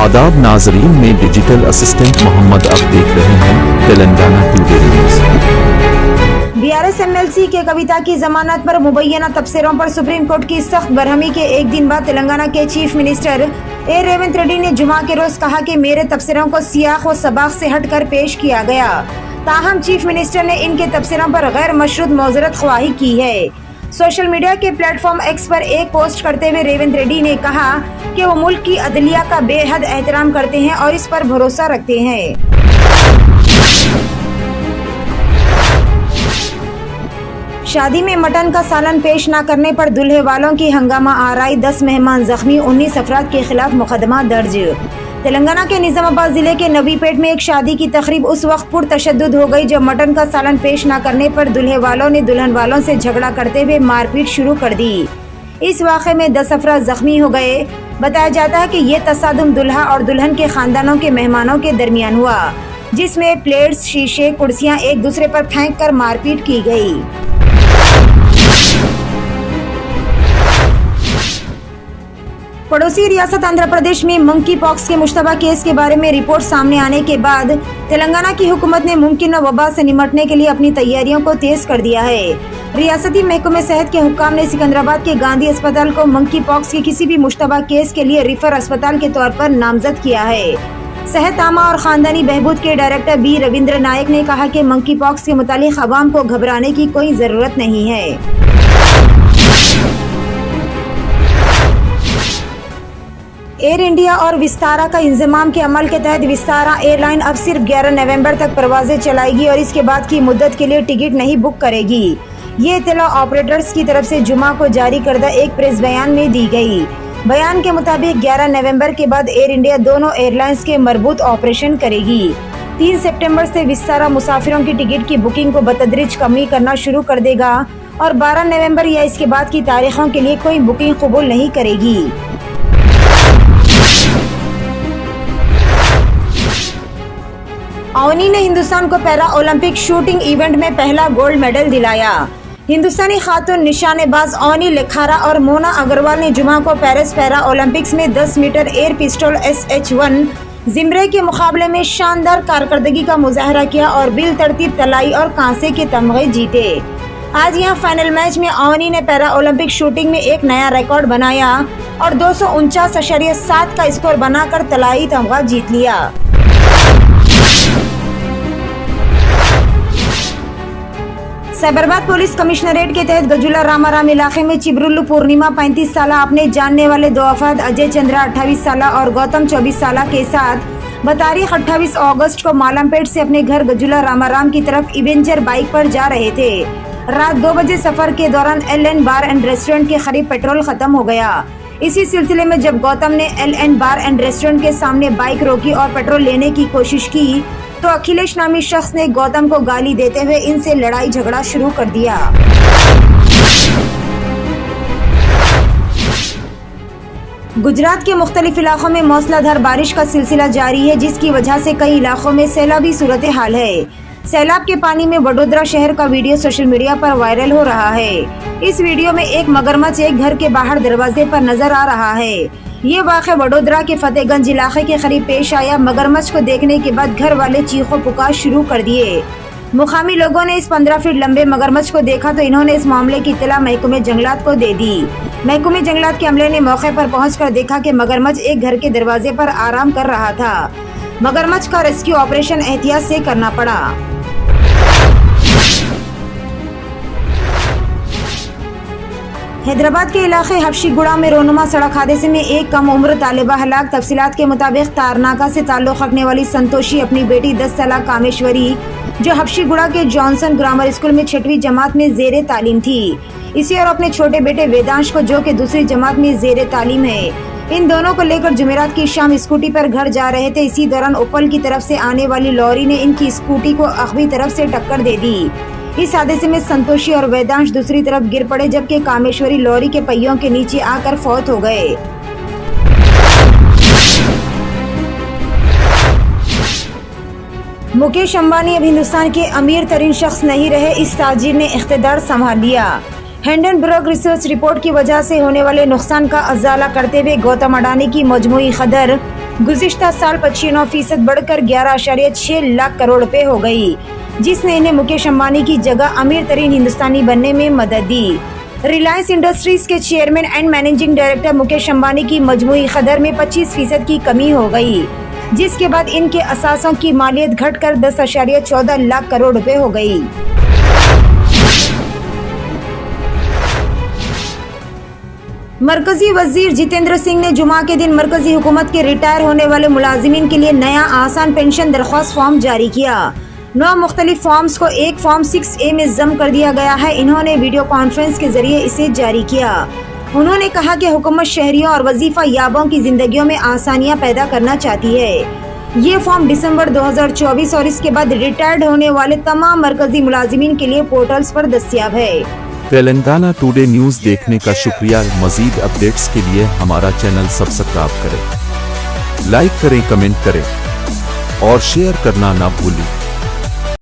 आदाब नाजरीन में डिजिटल असिस्टेंट मोहम्मद। अब देख रहे हैं Telangana today news. BRS MLC के कविता की जमानत पर मुबैना तबसरों पर सुप्रीम कोर्ट की सख्त बरहमी के एक दिन बाद तेलंगाना के चीफ मिनिस्टर ए रेवंत रेड्डी ने जुमा के रोज कहा कि मेरे तबसरों को सियाक व सबाक से हटकर पेश किया गया। ताहम चीफ मिनिस्टर ने इनके तबसरों पर गैर मशरूत मौजरत ख्वाही की है। सोशल मीडिया के प्लेटफॉर्म एक्स पर एक पोस्ट करते हुए रेवंत रेड्डी ने कहा कि वो मुल्क की अदलिया का बेहद एहतराम करते हैं और इस पर भरोसा रखते हैं। शादी में मटन का सालन पेश न करने पर दूल्हे वालों की हंगामा आराई, 10 मेहमान जख्मी, 19 अफराद के खिलाफ मुकदमा दर्ज। तेलंगाना के निजामाबाद जिले के नवीपेट में एक शादी की तकरीब उस वक्त पुरतशद्दुद हो गई जब मटन का सालन पेश न करने पर दूल्हे वालों ने दुल्हन वालों से झगड़ा करते हुए मारपीट शुरू कर दी। इस वाक़े में 10 अफराद जख्मी हो गए। बताया जाता है कि ये तसादुम दुल्हा और दुल्हन के खानदानों के मेहमानों के दरमियान हुआ, जिसमें प्लेट्स, शीशे, कुर्सियां एक दूसरे पर फेंक कर मारपीट की गई। पड़ोसी रियासत आंध्र प्रदेश में मंकी पॉक्स के मुश्तबा केस के बारे में रिपोर्ट सामने आने के बाद तेलंगाना की हुकूमत ने मुमकिन वबा से निपटने के लिए अपनी तैयारियों को तेज कर दिया है। रियासती महकमे सेहत के हुक्काम ने सिकंदराबाद के गांधी अस्पताल को मंकी पॉक्स के किसी भी मुश्तबा केस के लिए रिफर अस्पताल के तौर पर नामजद किया है। सेहत आमा और खानदानी बहबूद के डायरेक्टर बी रविंद्र नायक ने कहा कि मंकी पॉक्स के मुतालिक अवाम को घबराने की कोई जरूरत नहीं है। एयर इंडिया और विस्तारा का इंजमाम के अमल के तहत विस्तारा एयरलाइन अब सिर्फ 11 नवंबर तक परवाजें चलाएगी और इसके बाद की मुद्दत के लिए टिकट नहीं बुक करेगी। ये इत्तला ऑपरेटर्स की तरफ से जुमा को जारी करदा एक प्रेस बयान में दी गई। बयान के मुताबिक 11 नवंबर के बाद एयर इंडिया दोनों एयरलाइंस के मरबूत ऑपरेशन करेगी। 3 सितंबर से विस्तारा मुसाफिरों की टिकट की बुकिंग को बतदरीज कमी करना शुरू कर देगा और 12 नवंबर या इसके बाद की तारीखों के लिए कोई बुकिंग कबूल नहीं करेगी। अवनी ने हिंदुस्तान को पैरा ओलंपिक शूटिंग इवेंट में पहला गोल्ड मेडल दिलाया। हिंदुस्तानी खातून निशानेबाज अवनी लेखारा और मोना अग्रवाल ने जुमा को पेरिस पैरा ओलंपिक्स में 10 मीटर एयर पिस्टल SH-1 जिम्रे के मुकाबले में शानदार कारकर्दगी का मुजाहरा किया और बिल तरतीब तलाई और कांसे के तमगे जीते। आज यहाँ फाइनल मैच में अवनी ने पैरा ओलंपिक शूटिंग में एक नया रिकॉर्ड बनाया और 249.7 का स्कोर बनाकर तलाई तमगा जीत लिया। साइबराबाद पुलिस कमिश्नरेट के तहत गजुला रामाराम इलाके में चिबरुल्लू पूर्णिमा 35 साल अपने जानने वाले 2 अफराद अजय चंद्रा 28 साल और गौतम 24 साल के साथ बतारीख 28 अगस्त को मालमपेट से अपने घर गजुला रामाराम की तरफ इवेंजर बाइक पर जा रहे थे। रात 2 बजे सफर के दौरान LN बार एंड रेस्टोरेंट के करीब पेट्रोल खत्म हो गया। इसी सिलसिले में जब गौतम ने LN बार एंड रेस्टोरेंट के सामने बाइक रोकी और पेट्रोल लेने की कोशिश की तो अखिलेश नामी शख्स ने गौतम को गाली देते हुए इनसे लड़ाई झगड़ा शुरू कर दिया। गुजरात के मुख्तलिफ इलाकों में मौसलाधार बारिश का सिलसिला जारी है, जिसकी वजह से कई इलाकों में सैलाबी सूरत हाल है। सैलाब के पानी में वडोदरा शहर का वीडियो सोशल मीडिया पर वायरल हो रहा है। इस वीडियो में एक मगरमच्छ एक घर के बाहर दरवाजे पर नजर आ रहा है। ये वाक़या वडोदरा के फतेहगंज इलाके के करीब पेश आया। मगरमच्छ को देखने के बाद घर वाले चीखों पुकार शुरू कर दिए। मुकामी लोगों ने इस 15 फीट लंबे मगरमच्छ को देखा तो इन्होंने इस मामले की इत्तला महकमे जंगलात को दे दी। महकमे जंगलात के अमले ने मौके पर पहुंचकर देखा कि मगरमच्छ एक घर के दरवाजे पर आराम कर रहा था। मगरमच्छ का रेस्क्यू ऑपरेशन एहतियात से करना पड़ा। हैदराबाद के इलाके हफ्शीगुड़ा में रोनुमा सड़क हादसे में एक कम उम्र तालिबा हलाक। तफसीलात के मुताबिक तारनाका से ताल्लुक़ रखने वाली संतोषी अपनी बेटी 10 साल कामेश्वरी जो हफ्शीगुड़ा के जॉनसन ग्रामर स्कूल में 6वीं जमात में जेर तालीम थी, इसी और अपने छोटे बेटे वेदांश को जो कि दूसरी जमात में जेर तालीम है। इन दोनों को लेकर जुमेरात की शाम स्कूटी पर घर जा रहे थे। इसी दौरान उपल की तरफ से आने वाली लॉरी ने इनकी स्कूटी को अखबी तरफ से टक्कर दे दी। इस हादसे में संतोषी और वेदांश दूसरी तरफ गिर पड़े जबकि कामेश्वरी लॉरी के पहियों के नीचे आकर फौत हो गए। मुकेश अंबानी अब हिंदुस्तान के अमीर तरीन शख्स नहीं रहे, इस ताजिर ने इख्तिदार संभाल लिया। हिंडनबर्ग रिसर्च रिपोर्ट की वजह से होने वाले नुकसान का अजाला करते हुए गौतम अडानी की मजमूई कदर गुज़िश्ता साल 95% बढ़कर 11.6 लाख करोड़ रुपए हो गई, जिसने इन्हें मुकेश अंबानी की जगह अमीर तरीन हिंदुस्तानी बनने में मदद दी। रिलायंस इंडस्ट्रीज के chairman and managing director Mukesh Ambani की मजमूई कदर में 25% की कमी हो गई, जिसके बाद इनके असासों की मालियत घटकर 10.14 लाख करोड़ रुपए हो गई। मरकजी वजीर जितेंद्र सिंह ने जुमा के दिन मरकजी हुकूमत के रिटायर होने वाले मुलाजिमीन के लिए नया आसान पेंशन दरख्वास्त फॉर्म जारी किया। 9 मुख्तलिफ फॉर्म्स को एक फॉर्म 6A में जम कर दिया गया है। इन्होंने वीडियो कॉन्फ्रेंस के जरिए इसे जारी किया। उन्होंने कहा कि हुकूमत शहरियों और वजीफा याबों की जिंदगियों में आसानियां पैदा करना चाहती है। ये फॉर्म दिसंबर 2024 और इसके बाद रिटायर्ड होने वाले तमाम मरकजी मुलाजिमीन के लिए पोर्टल्स पर दस्तियाब है। तेलंगाना टुडे न्यूज़ देखने का शुक्रिया। मजीद अपडेट्स के लिए हमारा चैनल सब्सक्राइब करें, लाइक करें, कमेंट करें और शेयर करना ना भूलें।